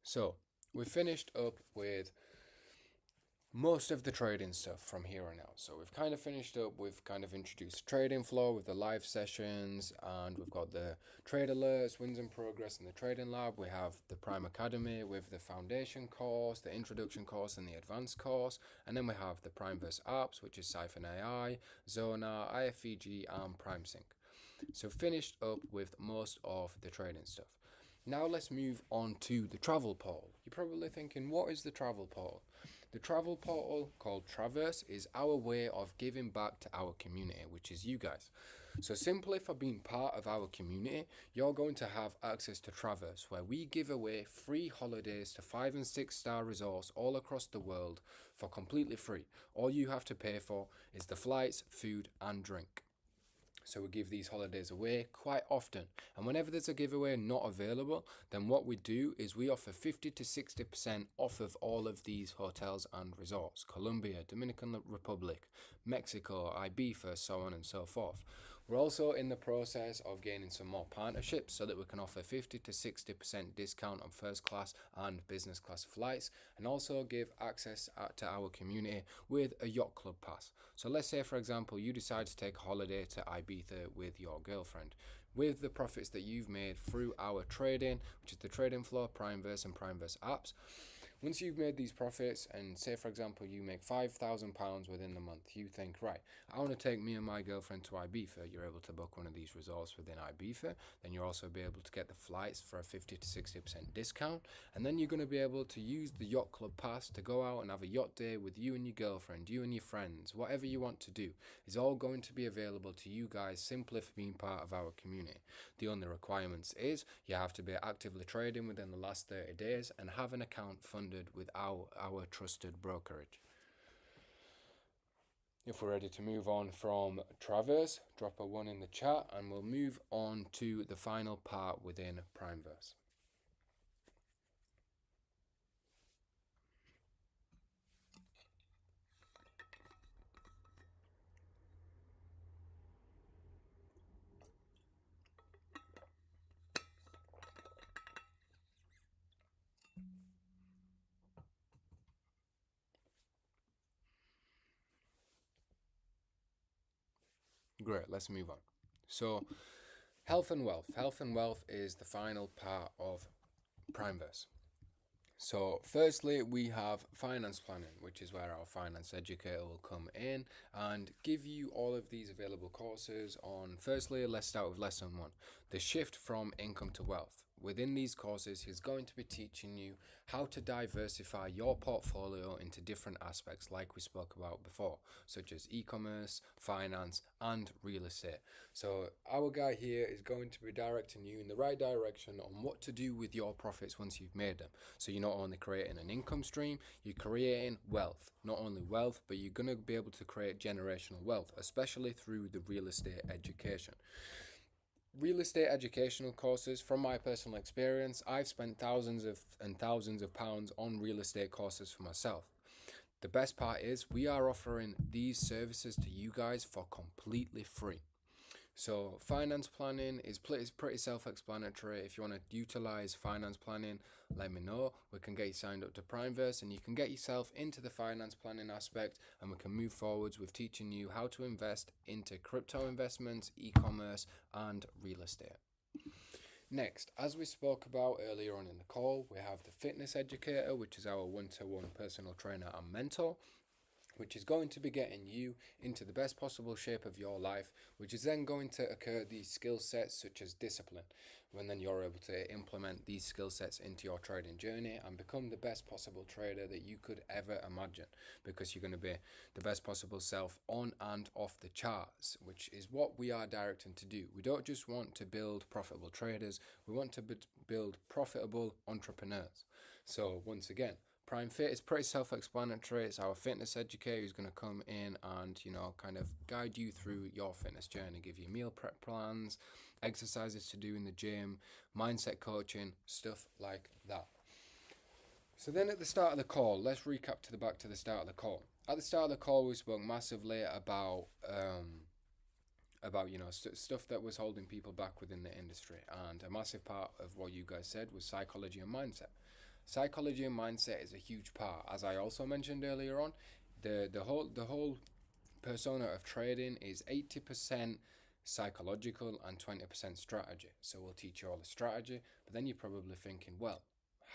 So we finished up with most of the trading stuff from here on out. So we've kind of finished up, we've kind of introduced trading flow with the live sessions, and we've got the trade alerts, wins and progress in the trading lab. We have the Prime Academy with the foundation course, the introduction course, and the advanced course. And then we have the PrimeVerse apps, which is Siphon AI, Zona, IFEG, and PrimeSync. So finished up with most of the trading stuff. Now let's move on to the travel portal. You're probably thinking, what is the travel portal? The travel portal, called PrimeVerse, is our way of giving back to our community, which is you guys. So simply for being part of our community, you're going to have access to PrimeVerse, where we give away free holidays to 5- and 6-star resorts all across the world for completely free. All you have to pay for is the flights, food, and drink. So we give these holidays away quite often, and whenever there's a giveaway not available, then what we do is we offer 50 to 60% off of all of these hotels and resorts: Colombia, Dominican Republic, Mexico, Ibiza, so on and so forth. We're also in the process of gaining some more partnerships so that we can offer 50 to 60% discount on first class and business class flights, and also give access to our community with a yacht club pass. So let's say, for example, you decide to take a holiday to Ibiza with your girlfriend. With the profits that you've made through our trading, which is the trading floor, PrimeVerse, and PrimeVerse apps, once you've made these profits, and say for example you make £5,000 within the month, you think, right, I want to take me and my girlfriend to Ibiza. You're able to book one of these resorts within Ibiza. Then you'll also be able to get the flights for a 50 to 60% discount, and then you're going to be able to use the yacht club pass to go out and have a yacht day with you and your girlfriend, you and your friends. Whatever you want to do is all going to be available to you guys simply for being part of our community. The only requirements is you have to be actively trading within the last 30 days and have an account funded with our trusted brokerage. If we're ready to move on from Traverse, drop a 1 in the chat, and we'll move on to the final part within PrimeVerse. Great, let's move on. So, health and wealth. Health and wealth is the final part of PrimeVerse. So firstly, we have finance planning, which is where our finance educator will come in and give you all of these available courses on, firstly, let's start with lesson 1, the shift from income to wealth. Within these courses, he's going to be teaching you how to diversify your portfolio into different aspects like we spoke about before, such as e-commerce, finance, and real estate. So our guy here is going to be directing you in the right direction on what to do with your profits once you've made them. So you're not only creating an income stream, you're creating wealth. Not only wealth, but you're going to be able to create generational wealth, especially through the real estate education. Real estate educational courses, from my personal experience, I've spent thousands of pounds on real estate courses for myself. The best part is we are offering these services to you guys for completely free. So finance planning is pretty self-explanatory. If you want to utilize finance planning, let me know. We can get you signed up to PrimeVerse and you can get yourself into the finance planning aspect, and we can move forwards with teaching you how to invest into crypto investments, e-commerce, and real estate. Next, as we spoke about earlier on in the call, we have the fitness educator, which is our one-to-one personal trainer and mentor. which is going to be getting you into the best possible shape of your life, which is then going to occur these skill sets such as discipline, when then you're able to implement these skill sets into your trading journey and become the best possible trader that you could ever imagine, because you're going to be the best possible self on and off the charts, which is what we are directing to do. We don't just want to build profitable traders, we want to build profitable entrepreneurs. So once again, Prime Fit is pretty self-explanatory. It's our fitness educator who's going to come in and, kind of guide you through your fitness journey, give you meal prep plans, exercises to do in the gym, mindset coaching, stuff like that. So then at the start of the call, let's recap back to the start of the call. At the start of the call, we spoke massively about stuff that was holding people back within the industry, and a massive part of what you guys said was psychology and mindset. Psychology and mindset is a huge part. As I also mentioned earlier on, the whole persona of trading is 80% psychological and 20% strategy. So we'll teach you all the strategy, but then you're probably thinking, well,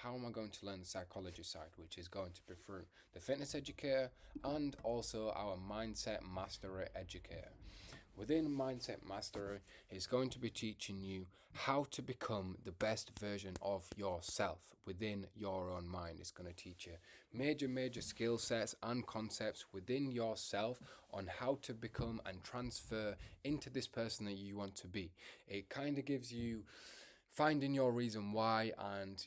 how am I going to learn the psychology side, which is going to be through the fitness educator and also our mindset mastery educator. Within Mindset Mastery, it's going to be teaching you how to become the best version of yourself within your own mind. It's going to teach you major skill sets and concepts within yourself on how to become and transfer into this person that you want to be. It kind of gives you finding your reason why, and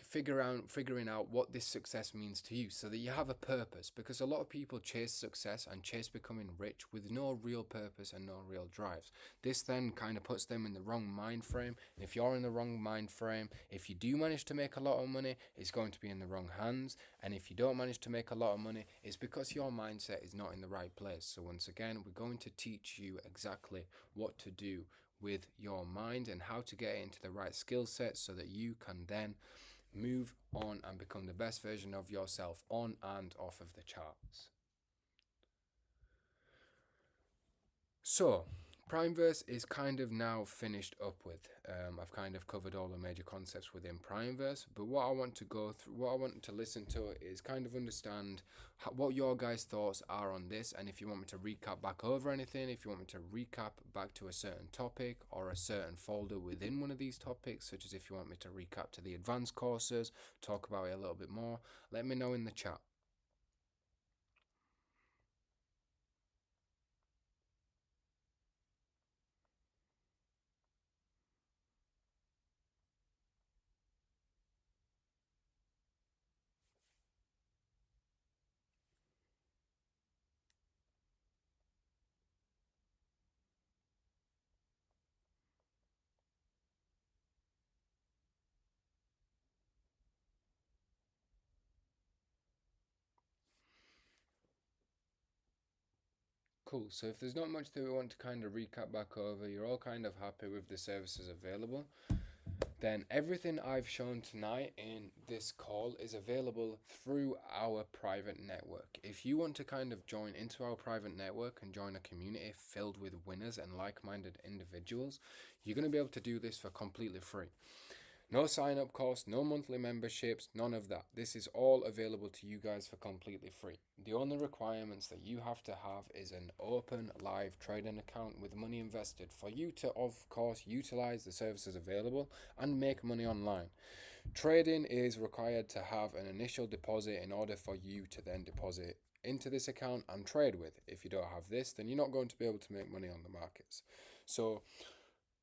figuring out what this success means to you, so that you have a purpose, because a lot of people chase success and chase becoming rich with no real purpose and no real drives. This then kind of puts them in the wrong mind frame, and if you're in the wrong mind frame, if you do manage to make a lot of money, it's going to be in the wrong hands, and if you don't manage to make a lot of money, it's because your mindset is not in the right place. So once again, we're going to teach you exactly what to do with your mind and how to get it into the right skill set, so that you can then move on and become the best version of yourself on and off of the charts. So PrimeVerse is kind of now finished up with. I've kind of covered all the major concepts within PrimeVerse, but what I want to listen to is kind of understand what your guys' thoughts are on this, and if you want me to recap back over anything, if you want me to recap back to a certain topic or a certain folder within one of these topics, such as if you want me to recap to the advanced courses, talk about it a little bit more, let me know in the chat. Cool, so if there's not much that we want to kind of recap back over, you're all kind of happy with the services available, then everything I've shown tonight in this call is available through our private network. If you want to kind of join into our private network and join a community filled with winners and like-minded individuals, you're going to be able to do this for completely free. No sign-up cost, no monthly memberships, none of that. This is all available to you guys for completely free. The only requirements that you have to have is an open live trading account with money invested for you to, of course, utilize the services available and make money online. Trading is required to have an initial deposit in order for you to then deposit into this account and trade with. If you don't have this, then you're not going to be able to make money on the markets. So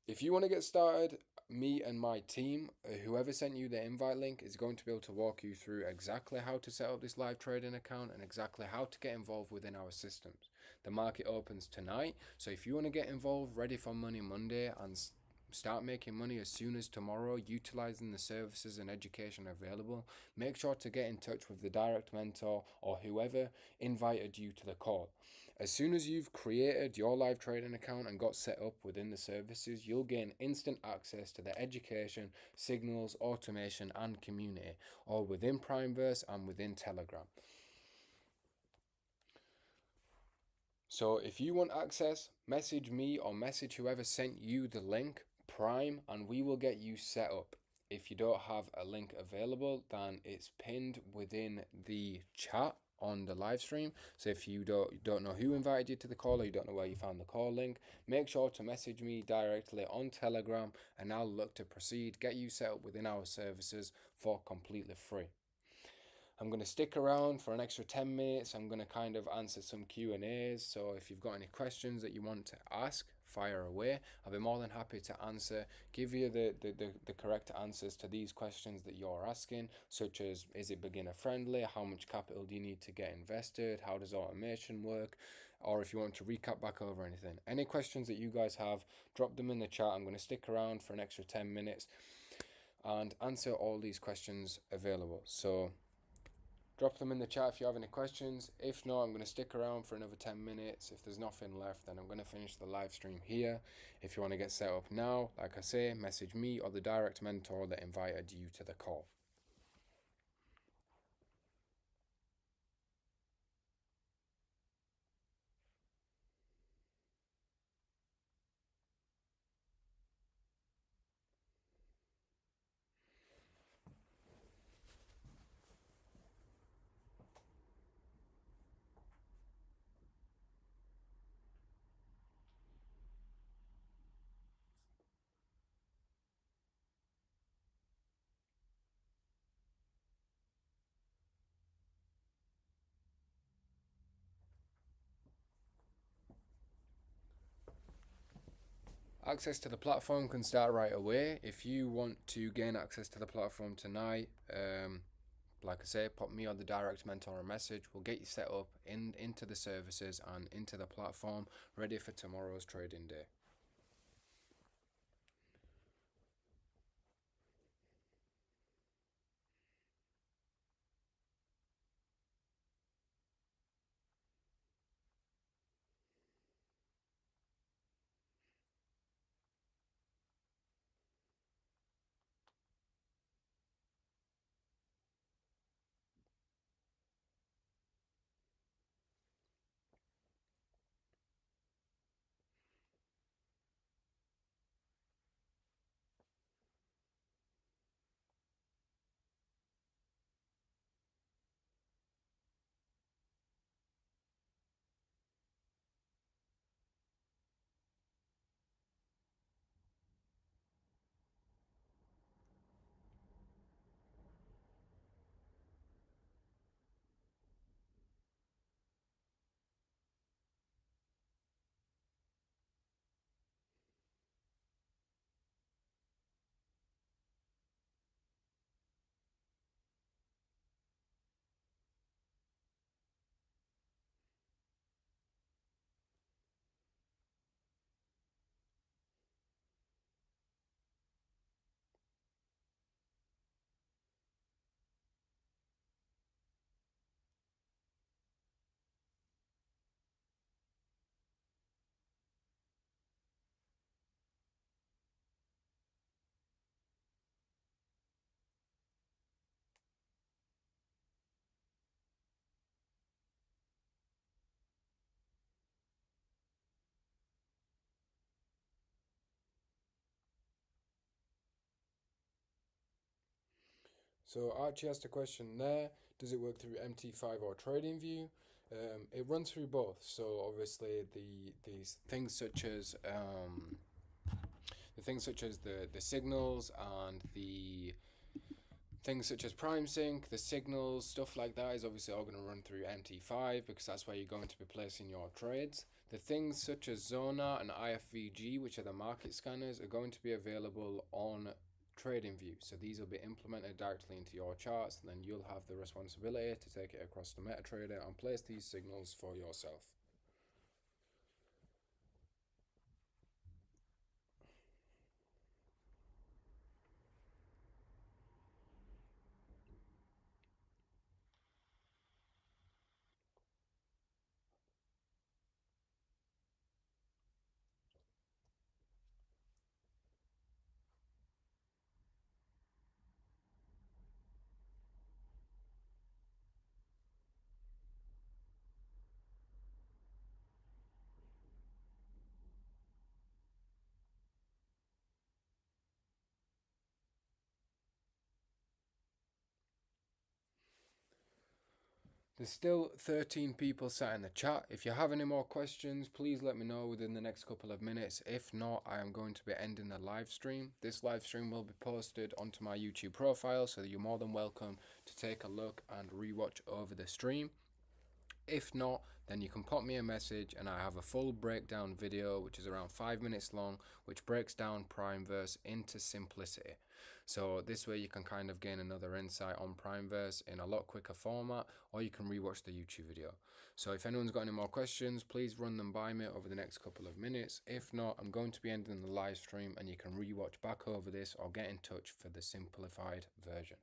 if you want to get started, me and my team, whoever sent you the invite link, is going to be able to walk you through exactly how to set up this live trading account and exactly how to get involved within our systems. The market opens tonight, so if you want to get involved, ready for Money Monday, and start making money as soon as tomorrow, utilizing the services and education available, make sure to get in touch with the direct mentor or whoever invited you to the call. As soon as you've created your live trading account and got set up within the services, you'll gain instant access to the education, signals, automation, and community, all within PrimeVerse and within Telegram. So if you want access, message me or message whoever sent you the link, Prime, and we will get you set up. If you don't have a link available, then it's pinned within the chat on the live stream. So if you don't know who invited you to the call, or you don't know where you found the call link, make sure to message me directly on Telegram, and I'll look to proceed, get you set up within our services for completely free. I'm going to stick around for an extra 10 minutes. I'm going to kind of answer some Q&As. So if you've got any questions that you want to ask, fire away. I'll be more than happy to answer, give you the correct answers to these questions that you're asking, such as, is it beginner friendly? How much capital do you need to get invested? How does automation work? Or if you want to recap back over anything. Any questions that you guys have, drop them in the chat. I'm going to stick around for an extra 10 minutes and answer all these questions available. So drop them in the chat if you have any questions. If not, I'm going to stick around for another 10 minutes. If there's nothing left, then I'm going to finish the live stream here. If you want to get set up now, like I say, message me or the direct mentor that invited you to the call. Access to the platform can start right away. If you want to gain access to the platform tonight, like I say, pop me or the direct mentor a message. We'll get you set up into the services and into the platform, ready for tomorrow's trading day. So Archie asked a question there. Does it work through MT5 or TradingView? It runs through both. So obviously these things such as the signals and the things such as PrimeSync, the signals, stuff like that is obviously all going to run through MT5 because that's where you're going to be placing your trades. The things such as Zona and IFVG, which are the market scanners, are going to be available on TradingView. So these will be implemented directly into your charts, and then you'll have the responsibility to take it across to MetaTrader and place these signals for yourself. There's still 13 people sat in the chat. If you have any more questions, please let me know within the next couple of minutes. If not, I am going to be ending the live stream. This live stream will be posted onto my YouTube profile, so you're more than welcome to take a look and rewatch over the stream. If not, then you can pop me a message and I have a full breakdown video which is around 5 minutes long, which breaks down PrimeVerse into simplicity. So this way you can kind of gain another insight on PrimeVerse in a lot quicker format, or you can rewatch the YouTube video. So if anyone's got any more questions, please run them by me over the next couple of minutes. If not, I'm going to be ending the live stream and you can rewatch back over this or get in touch for the simplified version.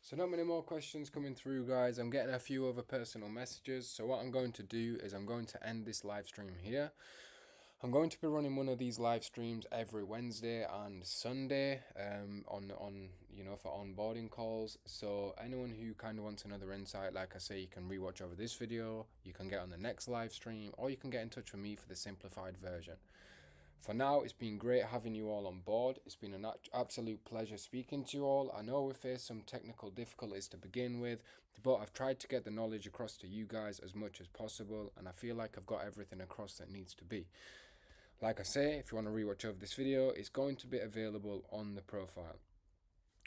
So not many more questions coming through, guys. I'm getting a few other personal messages. So what I'm going to do is I'm going to end this live stream here. I'm going to be running one of these live streams every Wednesday and Sunday on for onboarding calls. So anyone who kind of wants another insight, like I say, you can rewatch over this video, you can get on the next live stream, or you can get in touch with me for the simplified version. For now, it's been great having you all on board. It's been an absolute pleasure speaking to you all. I know we faced some technical difficulties to begin with, but I've tried to get the knowledge across to you guys as much as possible, and I feel like I've got everything across that needs to be. Like I say, if you want to rewatch over this video, it's going to be available on the profile.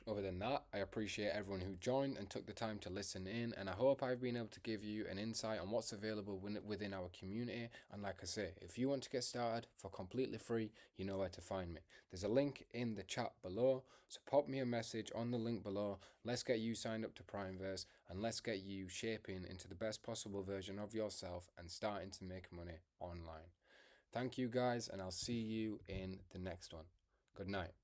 Other than that, I appreciate everyone who joined and took the time to listen in, and I hope I've been able to give you an insight on what's available within our community. And like I say, if you want to get started for completely free, you know where to find me. There's a link in the chat below, so pop me a message on the link below. Let's get you signed up to PrimeVerse, and let's get you shaping into the best possible version of yourself and starting to make money online. Thank you guys, and I'll see you in the next one. Good night.